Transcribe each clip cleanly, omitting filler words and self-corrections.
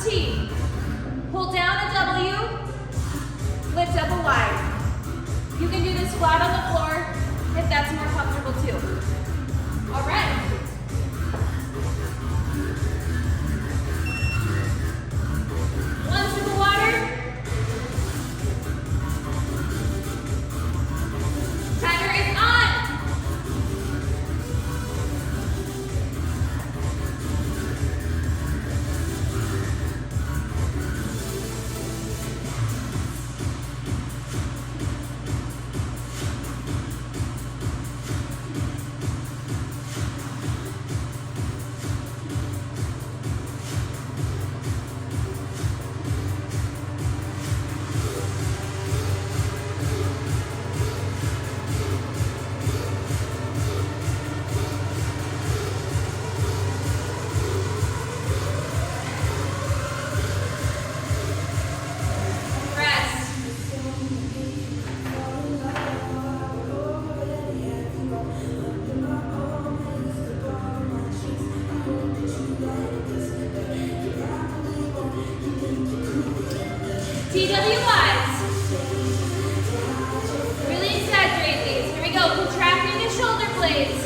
T. Hold down a W, lift up a Y. You can do this flat on the floor if that's more comfortable too. All right. One sip of water. Timer is on. TWIs. Really exaggerate these. Here we go. Contracting the shoulder blades.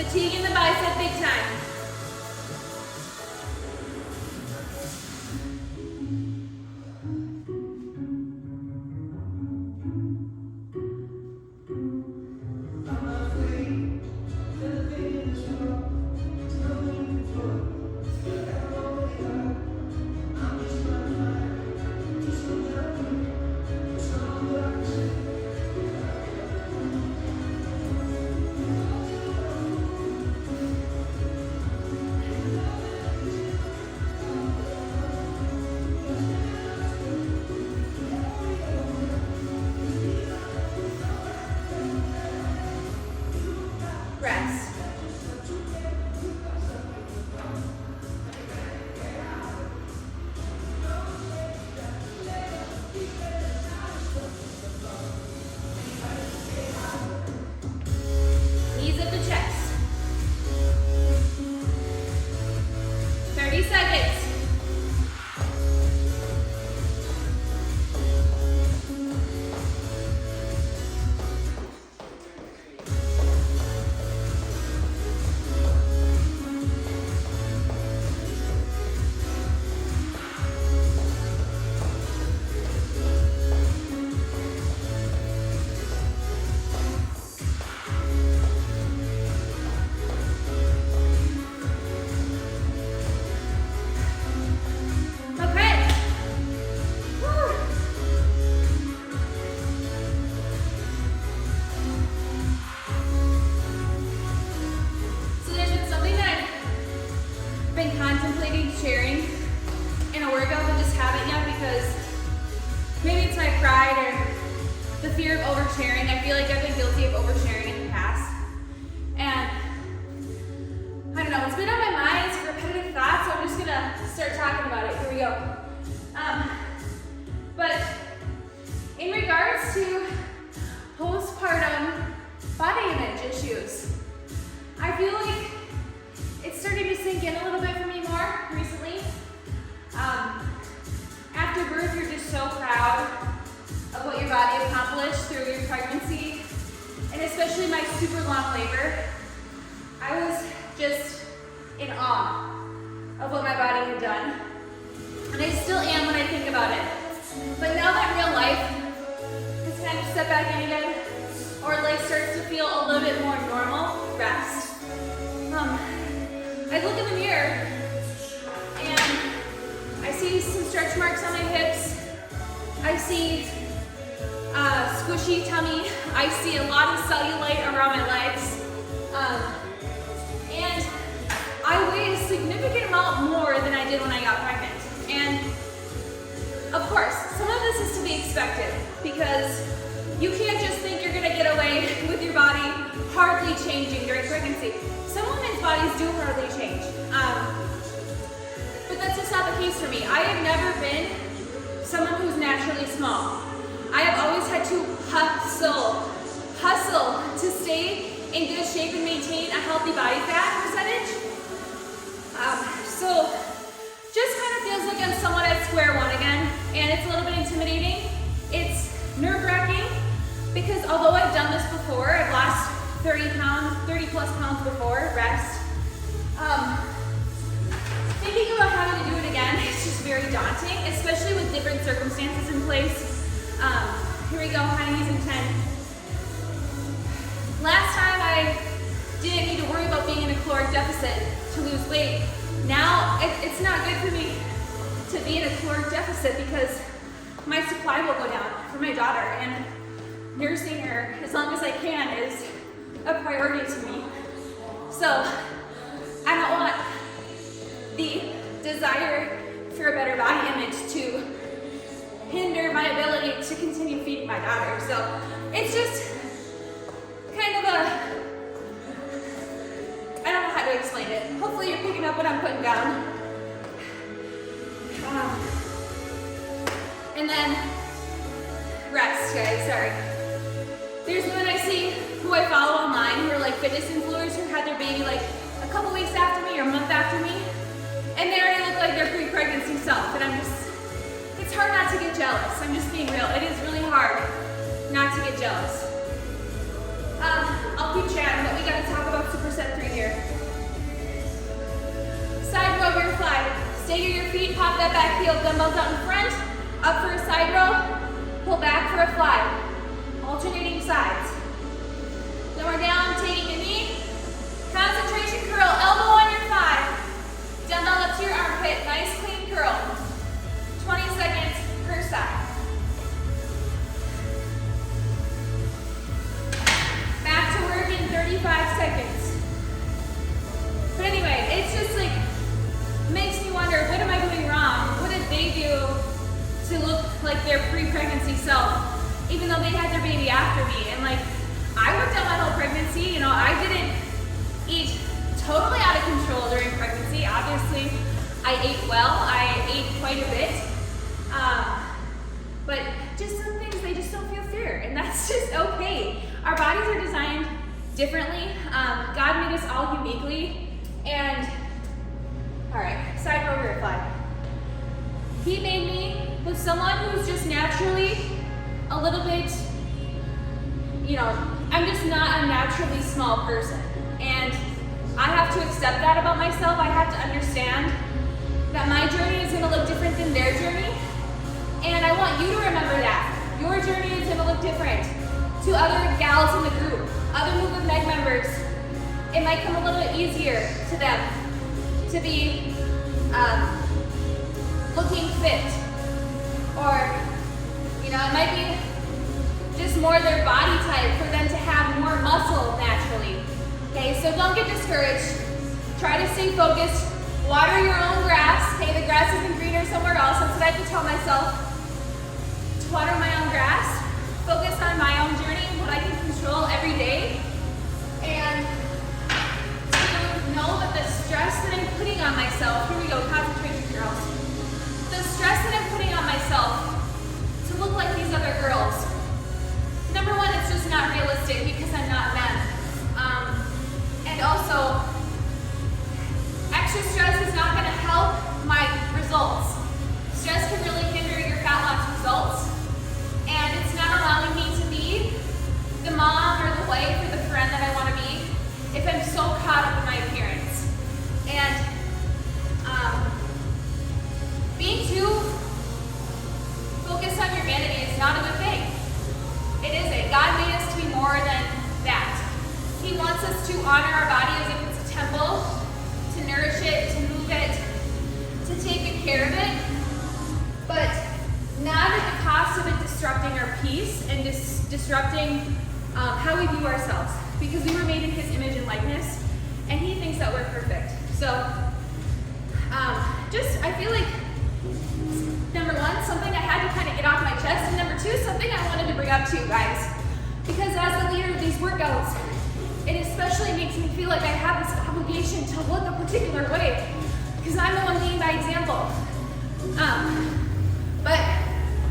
Fatigue in the bicep big time. Rest. Knees up the chest. 30 seconds. Contemplating sharing in a workout but just haven't yet because maybe it's my pride or the fear of oversharing. I feel like I've been guilty of oversharing in the past. And I don't know, it's been on my mind, it's a repetitive thought, so I'm just gonna start talking about it. Here we go. But in regards to postpartum body image issues, I feel like it's starting to sink in a little bit for me more recently. After birth, you're just so proud of what your body accomplished through your pregnancy, and especially my super long labor. I was just in awe of what my body had done, and I still am when I think about it. But now that real life has kind of stepped back in again, or life starts to feel a little bit more normal, rest. I look in the mirror and I see some stretch marks on my hips. I see squishy tummy. I see a lot of cellulite around my legs. And I weigh a significant amount more than I did when I got pregnant. And of course, some of this is to be expected because you can't just think you're gonna get away with your body hardly changing during pregnancy. Some women's bodies do hardly change, but that's just not the case for me. I have never been someone who's naturally small. I have always had to hustle to stay in good shape and maintain a healthy body fat percentage. So just kind of feels like I'm somewhat at square one again, and it's a little bit intimidating. It's nerve-wracking because although I've done this before, I've lost 30 plus pounds before, rest. Thinking about having to do it again, it's just very daunting, especially with different circumstances in place. Here we go, high knees in 10. Last time I didn't need to worry about being in a caloric deficit to lose weight. Now it's not good for me to be in a caloric deficit because my supply will go down for my daughter, and nursing her as long as I can is a priority to me. So I don't want the desire for a better body image to hinder my ability to continue feeding my daughter. So it's just kind of I don't know how to explain it. Hopefully you're picking up what I'm putting down. And then rest, guys, sorry. There's women I see who I follow online who are like fitness influencers who had their baby like a couple weeks after me or a month after me, and they already look like their pre-pregnancy self, and it's hard not to get jealous. I'm just being real. It is really hard not to get jealous. I'll keep chatting, but we gotta talk about Superset 3 here. Stay to your feet, pop that back heel, dumbbells out in front, up for a side row, pull back for a fly. Alternating sides. Then we're down, taking a knee. Concentration curl, elbow on your thigh. Dumbbell up to your armpit, nice clean curl. 20 seconds per side. Back to work in 35 seconds. But anyway, it's just like, makes me wonder, what am I doing wrong? What did they do to look like their pre-pregnancy self, even though they had their baby after me? And like, I worked out my whole pregnancy, you know, I didn't eat totally out of control during pregnancy. Obviously, I ate well, I ate quite a bit. But just some things, they just don't feel fair, and that's just okay. Our bodies are designed differently. God made us all uniquely, and all right, side row rear fly. He made me with someone who's just naturally a little bit, you know, I'm just not a naturally small person, and I have to accept that about myself. I have to understand that my journey is gonna look different than their journey. And I want you to remember that. Your journey is gonna look different to other gals in the group, other Movement Meg members. It might come a little bit easier to them to be looking fit. Or, you know, it might be just more their body type for them to have more muscle naturally. Okay, so don't get discouraged. Try to stay focused. Water your own grass. Okay, the grass isn't greener somewhere else. That's what I have to tell myself. To water my own grass. Focus on my own journey, what I can control every day. And to know that the stress that I'm putting on myself, here we go, concentration girls. The stress that I'm putting on myself to look like these other girls. Number one, it's just not realistic because I'm not them. And also, extra stress is not going to help my results. Stress can really hinder your fat loss results, and it's not allowing me to be the mom or the wife or the friend that I want to be if I'm so caught up in my appearance. And being too focused on your vanity is not a good thing. It isn't. God made us to be more than that. He wants us to honor our body as if it's a temple, to nourish it, to move it, to take good care of it, but not at the cost of it disrupting our peace and disrupting how we view ourselves, because we were made in His image and likeness, and He thinks that we're perfect. So, I feel like, number one, something I had to kind of get off my chest, and number two, something I wanted to bring up to you guys, because as the leader of these workouts, it especially makes me feel like I have this obligation to look a particular way, because I'm the one leading by example. But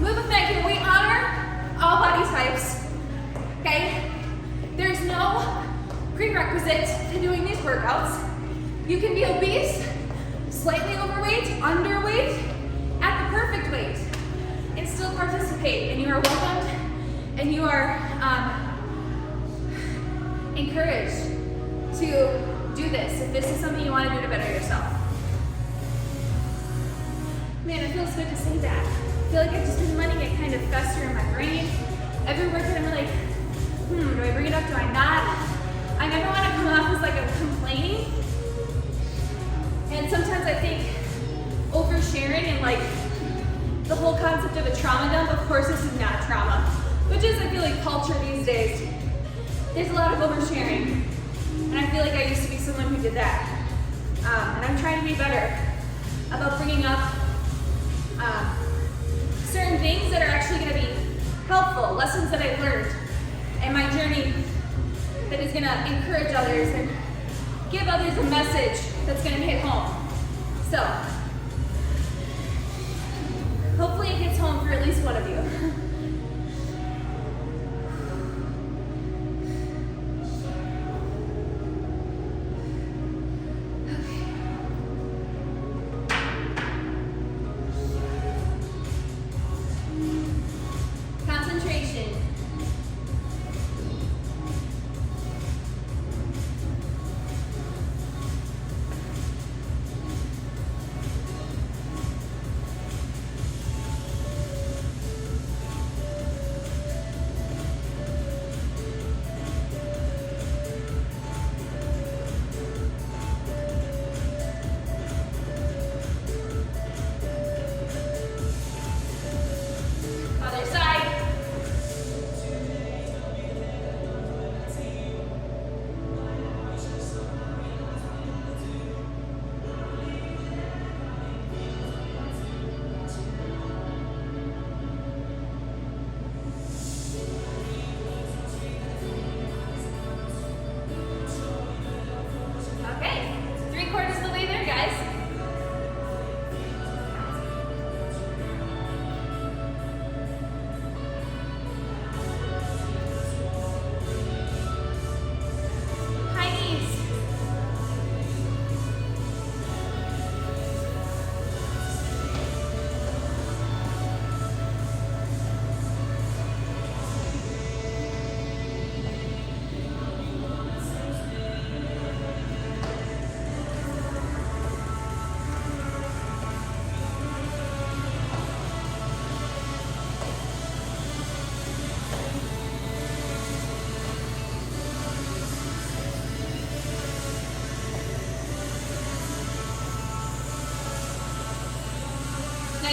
Movement Meg here, we honor all body types, okay? There's no prerequisite to doing these workouts. You can be obese, slightly overweight, underweight, at the perfect weight, and still participate, and you are welcomed, and you are encouraged to do this if this is something you want to do to better yourself. Man, it feels good to say that. I feel like I've just been letting it kind of fester in my brain. Every workout I'm like, do I bring it up, do I not? I never want to come off as like I'm complaining. And sometimes I think oversharing and like the whole concept of a trauma dump, of course this is not trauma, which is I feel like culture these days. There's a lot of oversharing, and I feel like I used to be someone who did that. And I'm trying to be better about bringing up certain things that are actually going to be helpful, lessons that I've learned, and my journey that is going to encourage others and give others a message that's going to hit home. So, hopefully it hits home for at least one of you.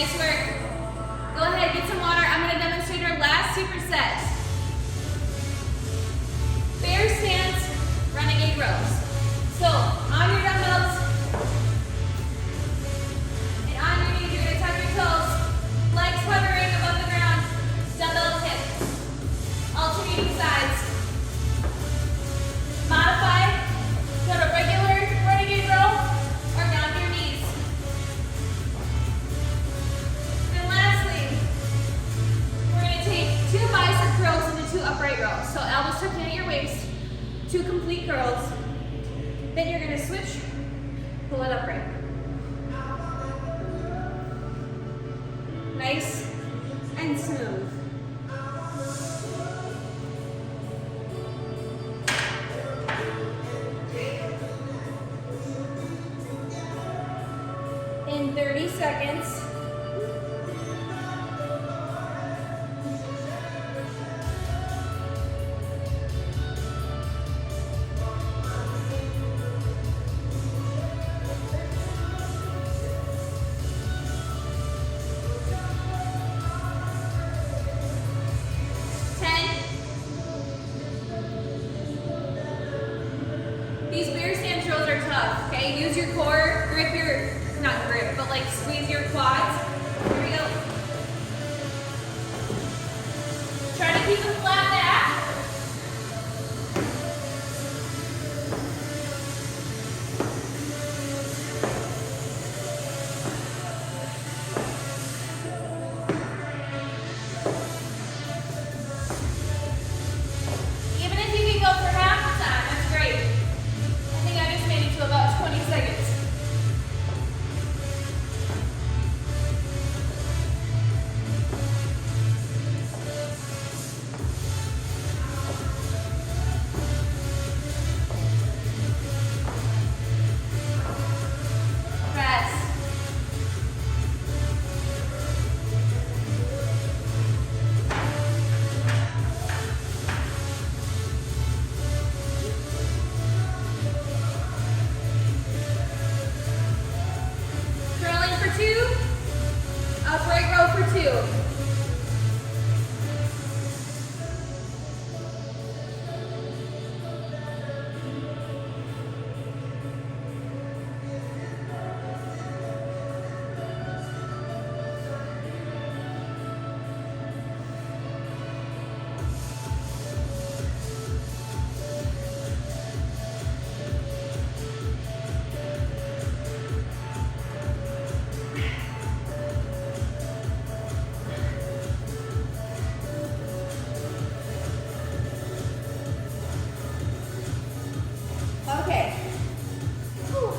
Nice work. Go ahead, get some water. I'm gonna demonstrate our last superset. Bear stance, renegade rows. So, on your dumbbells, and on your knees, you're gonna tuck your toes, legs hovering above the ground, dumbbell hips, alternating sides. Modify, go to regular renegade row, or down to your knees. And lastly, we're gonna take 2 bicep curls into 2 upright rows. So elbows tucked in at your waist, 2 complete curls. Then you're gonna switch, pull it upright. Nice and smooth. In 30 seconds. These bear stand drills are tough, okay? Use your core, grip your, not grip, but like squeeze your quads. Here we go. Try to keep them flat back. Even if you can go for half the time, that's great. I think I just made it to about 20 seconds. Rest. Curling for 2, upright row for 2. Okay. Whew.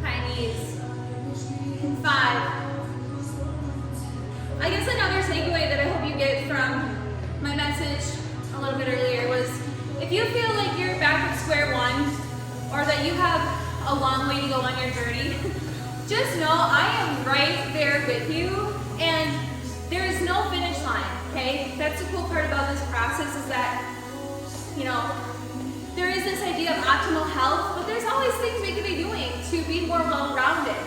High knees. 5. I guess another takeaway that I hope you get from my message a little bit earlier was, if you feel like you're back at square one, or that you have a long way to go on your journey, just know I am right there with you, and there is no finish line, okay? That's the cool part about this process, is that, you know, there is this idea of optimal health, but there's always things we could be doing to be more well-rounded.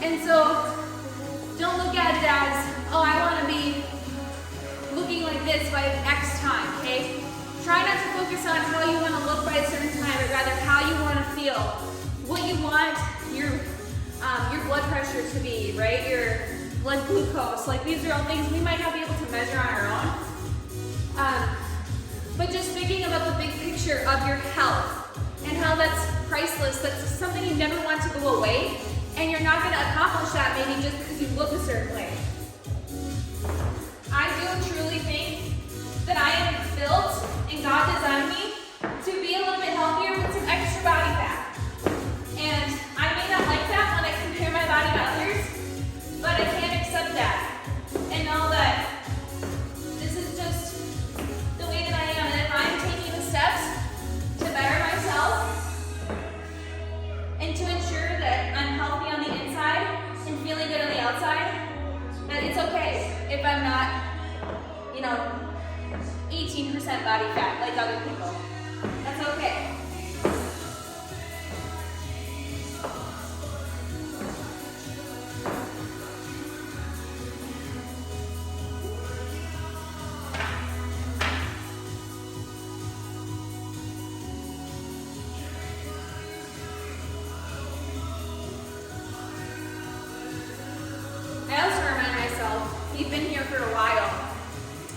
And so, don't look at it as, oh, I want to be looking like this by X time, okay? Try not to focus on how you want to look by a certain time, but rather how you want to feel, what you want your blood pressure to be, right? Your blood glucose. Like, these are all things we might not be able to measure on our own. But just thinking about the big picture of your health and how that's priceless, that's something you never want to go away, and you're not going to accomplish that maybe just because you look a certain way. I do truly think that I am built and God designed me to be a little bit healthier with some extra body fat. And I may not like that when I compare my body to others, but I can't accept that and know that this is just the way that I am. And if I'm taking the steps to better myself and to ensure that I'm healthy on the inside and feeling good on the outside, that it's okay if I'm not, you know,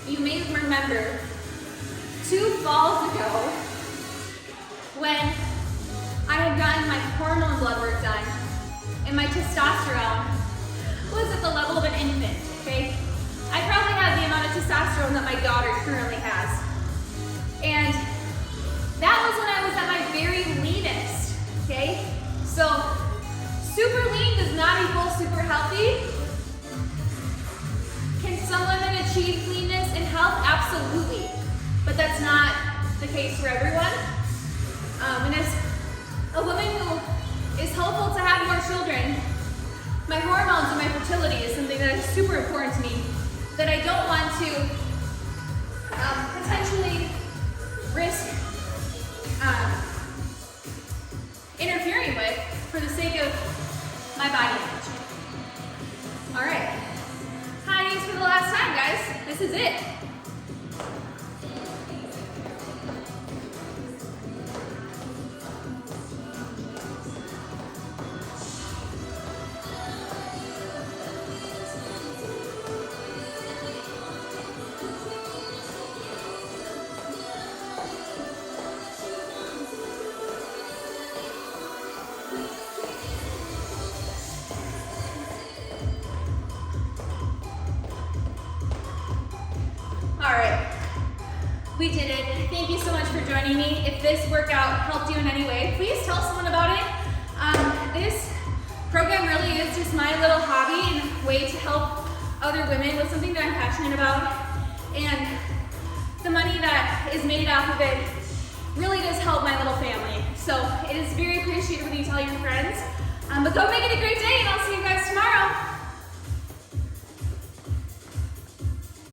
you may remember 2 falls ago when I had gotten my hormone blood work done and my testosterone was at the level of an infant, okay? I probably have the amount of testosterone that my daughter currently has. And that was when I was at my very leanest, okay? So super lean does not equal super healthy. Can some women achieve leanness and health? Absolutely. But that's not the case for everyone. And as a woman who is hopeful to have more children, my hormones and my fertility is something that is super important to me that I don't want to potentially risk interfering with for the sake of my body image. All right. High knees for the last time, guys. This is it. We did it. Thank you so much for joining me. If this workout helped you in any way, please tell someone about it. This program really is just my little hobby and way to help other women with something that I'm passionate about. And the money that is made off of it really does help my little family. So it is very appreciated when you tell your friends. But go make it a great